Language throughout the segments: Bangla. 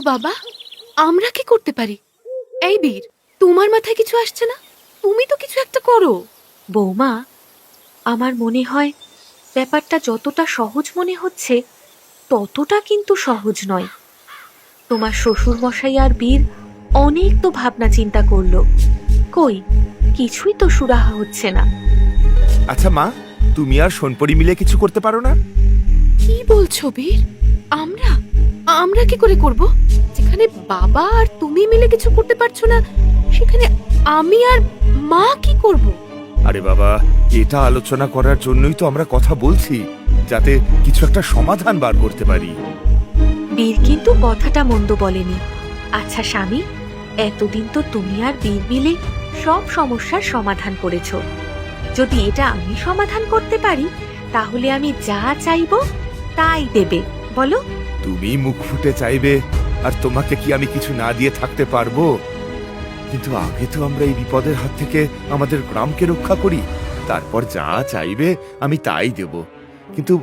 বাবা, আমরা কি করতে পারি? এই বীর, তোমার মাথায় কিছু আসছে না? তুমি তো কিছু একটা করো। বৌমা, আমার মনে হয় ব্যাপারটা যতটা সহজ মনে হচ্ছে ততটা কিন্তু সহজ নয়। তোমার শ্বশুর মশাই আর বীর অনেক তো ভাবনা চিন্তা করলো, কই কিছুই তো সুরাহা হচ্ছে না। আচ্ছা মা, তুমি আর সোনপরি মিলে কিছু করতে পারো না? কি বলছো বীর? আমরা আমরা কি করে করব? যেখানে বাবা আর তুমি মিলে কিছু করতে পারছো না, সেখানে আমি আর মা কি করব? আরে বাবা, এটা আলোচনা করার জন্যই তো আমরা কথা বলছি, যাতে কিছু একটা সমাধান বার করতে পারি। বীর কিন্তু কথাটা মন্দ বলেনি। আচ্ছা স্বামী, এতদিন তো তুমি আর বীর মিলে সব সমস্যার সমাধান করেছো। যদি এটা আমি সমাধান করতে পারি, তাহলে আমি যা চাইবো তাই দেবে, বলো? তুমি মুখ ফুটে চাইবে, আর তোমাকে কি আমি কিছু না দিয়ে থাকতে পারবো? কিন্তু আগে তো আমরা এই বিপদের হাত থেকে আমাদের গ্রামকে রক্ষা করি, তারপর যা চাইবে আমি তাই দেব। কিন্তু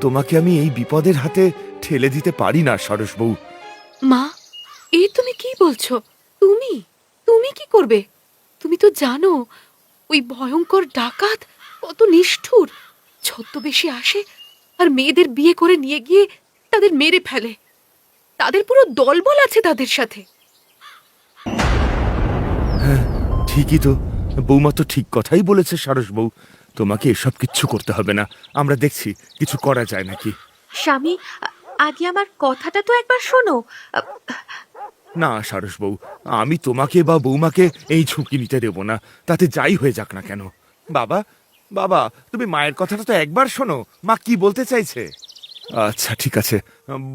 তোমাকে আমি এই বিপদের হাতে ঠেলে দিতে পারি না সরস বউ। মা, এই তুমি কি বলছো? তুমি তুমি কি করবে? তুমি তো জানো ওই ভয়ঙ্কর ডাকাত কত নিষ্ঠুর। ছদ্মবেশে আসে আর মেয়েদের বিয়ে করে নিয়ে গিয়ে তাদের মেরে ফেলে। তাদের পুরো দলবল আছে তাদের সাথে। ঠিকই তো, বৌমা তো ঠিক কথাই বলেছে সারস বউ। তোমাকে এসব কিচ্ছু করতে হবে না, আমরা দেখছি কিছু করা যায় নাকি। স্বামী, আগে আমার কথাটা তো একবার শোনো। না সারস বউ, আমি তোমাকে বা বৌমাকে এই ঝুঁকি নিতে দেব না, তাতে যাই হয়ে যাক না কেন। বাবা, বাবা, তুমি মায়ের কথাটা তো একবার শোনো, মা কি বলতে চাইছে। আচ্ছা ঠিক আছে,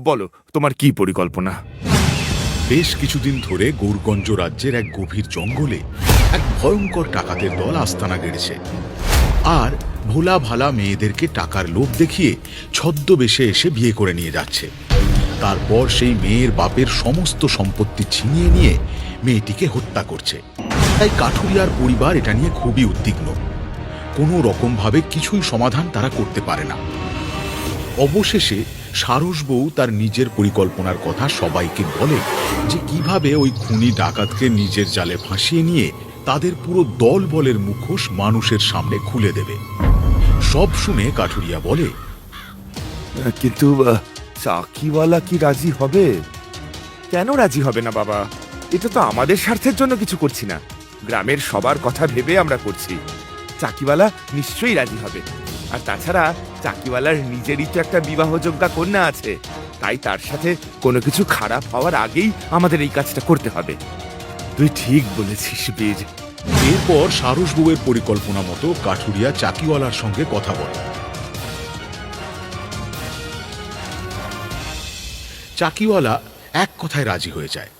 বলো তোমার কি পরিকল্পনা। বেশ কিছুদিন ধরে গৌরগঞ্জ রাজ্যের এক গভীর জঙ্গলে এক ভয়ঙ্কর ডাকাতের দল আস্তানা গেড়েছে আর ভোলা ভালা মেয়েদেরকে টাকার লোভ দেখিয়ে ছদ্মবেশে এসে বিয়ে করে নিয়ে যাচ্ছে। তারপর সেই মেয়ের বাপের সমস্ত সম্পত্তি ছিনিয়ে নিয়ে মেয়েটিকে হত্যা করছে। তাই কাঠুরিয়ার পরিবার এটা নিয়ে খুবই উদ্বিগ্ন। কোনো রকমভাবে কিছুই সমাধান তারা করতে পারে না। অবশেষে সারস বউ তার নিজের পরিকল্পনার কথা সবাইকে বলে, যে কিভাবে ওই খুনি ডাকাতকে নিজের জালে ফাঁসিয়ে নিয়ে তাদের পুরো দল বলের মুখোশ মানুষের সামনে খুলে দেবে। সব শুনে কাঠুরিয়া বলে, কিন্তু চাকিওয়ালা কি রাজি হবে? কেন রাজি হবে না বাবা? এটা তো আমাদের স্বার্থের জন্য কিছু করছি না, গ্রামের সবার কথা ভেবে আমরা করছি। চাকিওয়ালা নিশ্চয়ই রাজি হবে। আর তাছাড়া চাকিওয়ালার নিজেরই তো একটা বিবাহযোগ্য কন্যা আছে, তাই তার সাথে কোনো কিছু খারাপ হওয়ার আগেই আমাদের এই কাজটা করতে হবে। তুই ঠিক বলেছিস বীর। এরপর সারস বউয়ের পরিকল্পনা মতো কাঠুরিয়া চাকিওয়ালার সঙ্গে কথা বলে। চাকিওয়ালা এক কথায় রাজি হয়ে যায়,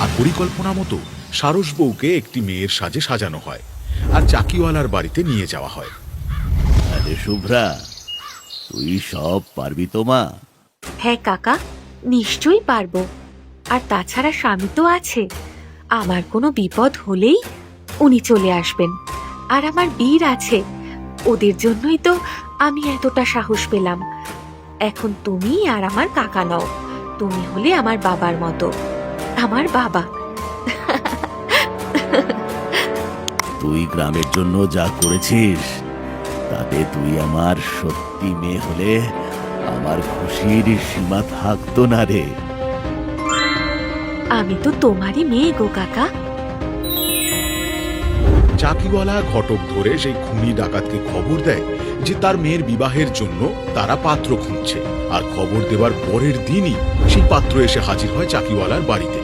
আর পরিকল্পনা মতো সারস বউকে একটি মেয়ের সাজে সাজানো হয় আর চাকিওয়ালার বাড়িতে নিয়ে যাওয়া হয়। আরে শুভ্রা, তুই সব পারবি তো মা? হ্যাঁ কাকা, নিশ্চয়ই পারবো। আর তাছাড়া স্বামী তো আছে, আমার কোনো বিপদ হলেই উনি চলে আসবেন। আর আমার বীর আছে, ওদের জন্যই তো আমি এতটা সাহস পেলাম। এখন তুমি আর আমার কাকা নও, তুমি হলে আমার বাবার মতো, আমার বাবা। তুই গ্রামের জন্য যা করেছিস, তাতে তুই আমার সত্যি মেয়ে হলে আমার খুশির সীমা থাকতো না রে। আমি তো তোমারই মেয়ে গো কাকা। চাকিওয়ালা ঘটক ধরে সেই খুনি ডাকাতকে খবর দেয় যে তার মেয়ের বিবাহের জন্য তারা পাত্র খুঁজছে, আর খবর দেওয়ার পরের দিনই সেই পাত্র এসে হাজির হয় চাকিওয়ালার বাড়িতে।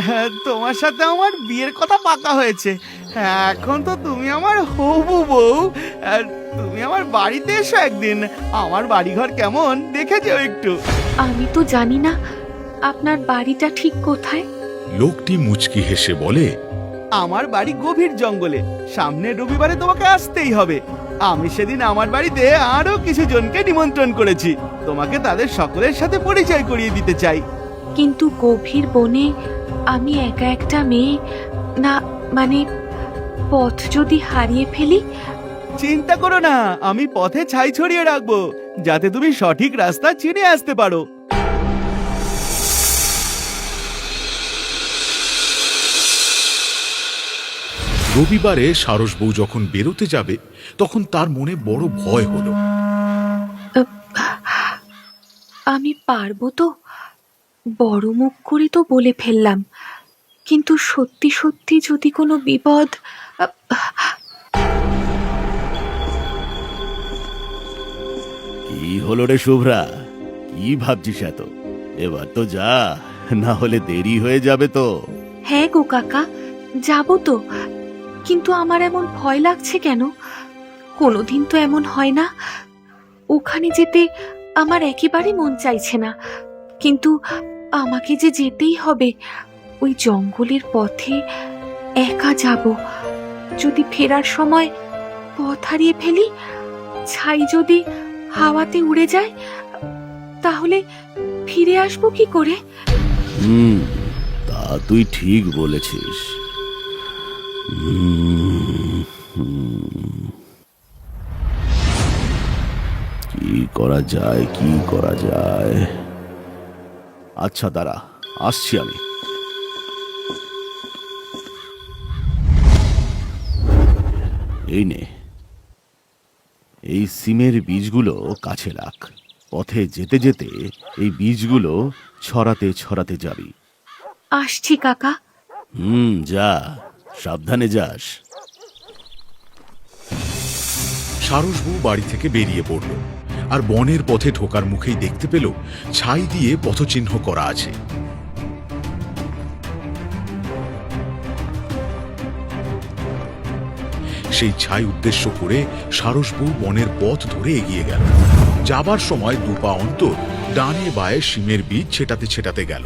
হ্যাঁ, তোমার সাথে আমার বিয়ের কথা পাকা হয়েছে। হ্যাঁ, এখন তো তুমি আমার হবু বউ। আর তুমি আমার বাড়িতে এসো একদিন, আমার বাড়িঘর কেমন দেখে যেও একটু। আমি তো জানি না আপনার বাড়িটা ঠিক কোথায়। লোকটি মুচকি হেসে বলে, আমার বাড়ি গভীর জঙ্গলে, সামনের রবিবারে তোমাকে আসতেই হবে। আমি সেদিন আমার বাড়িতে আরো কিছু জনকে নিমন্ত্রণ করেছি, তোমাকে তাদের সকলের সাথে পরিচয় করিয়ে দিতে চাই। কিন্তু গভীর বনে আমি একা একটা মেয়ে, না মানে পথ যদি হারিয়ে ফেলি চিন্তা করো না, আমি পথে ছাই ছড়িয়ে রাখবো যাতে তুমি সঠিক রাস্তা চিনে আসতে পারো। রবিবারে সারস বউ যখন বেরোতে যাবে তখন তার মনে বড় ভয় হলো। আমি পারবো তো? বড় মুখ করে তো বলে ফেললাম, কিন্তু সত্যি সত্যি যদি কোনো বিপদ। কি হলো রে শুভ্রা, কি ভাবছিস এত? এবার তো যা, না হলে দেরি হয়ে যাবে তো। হ্যাঁ গো কাকা, যাবো তো, কিন্তু আমার এমন ভয় লাগছে কেন? কোনোদিন তো এমন হয় না। ওখানে যেতে আমার একেবারে মন চাইছে না, কিন্তু আমাকে যে যেতেই হবে। ওই জঙ্গলের পথে একা যাব। যদি ফেরার সময় পথ হারিয়ে ফেলি, ছাই যদি হাওয়াতে উড়ে যায়, তাহলে ফিরে আসবো কি করে? তা তুই ঠিক বলেছিস। কি করা যায়, কি করা যায়? আচ্ছা দাঁড়া, আসছি আমি। এই নে, এই সিমের বীজগুলো কাছে রাখ। পথে যেতে যেতে এই বীজগুলো ছড়াতে ছড়াতে যাবি। আসছি কাকা। যা, সাবধানে যাস। সারস বউ বাড়ি থেকে বেরিয়ে পড়ল, আর বনের পথে ঢোকার মুখেই দেখতে পেল ছাই দিয়ে পথচিহ্ন করা আছে। সেই ছাই উদ্দেশ্য করে সারস বউ বনের পথ ধরে এগিয়ে গেল। যাবার সময় দুপা অন্তর ডানে বায়ে শিমের বীজ ছেটাতে ছেটাতে গেল।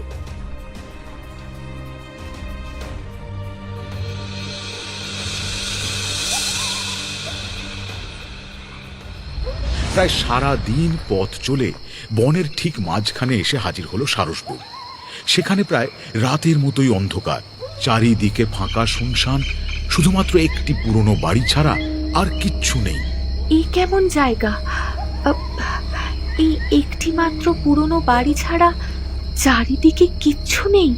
প্রায় সারা দিন পথ চলে বনের ঠিক মাঝখানে এসে হাজির হলো সারস বউ। সেখানে প্রায় রাতের মতোই অন্ধকার, চারিদিকে ফাঁকা শুনশান, শুধুমাত্র একটি পুরনো বাড়ি ছাড়া আর কিচ্ছু নেই। এই কেমন জায়গা? এই একটি মাত্র পুরনো বাড়ি ছাড়া চারিদিকে কিচ্ছু নেই।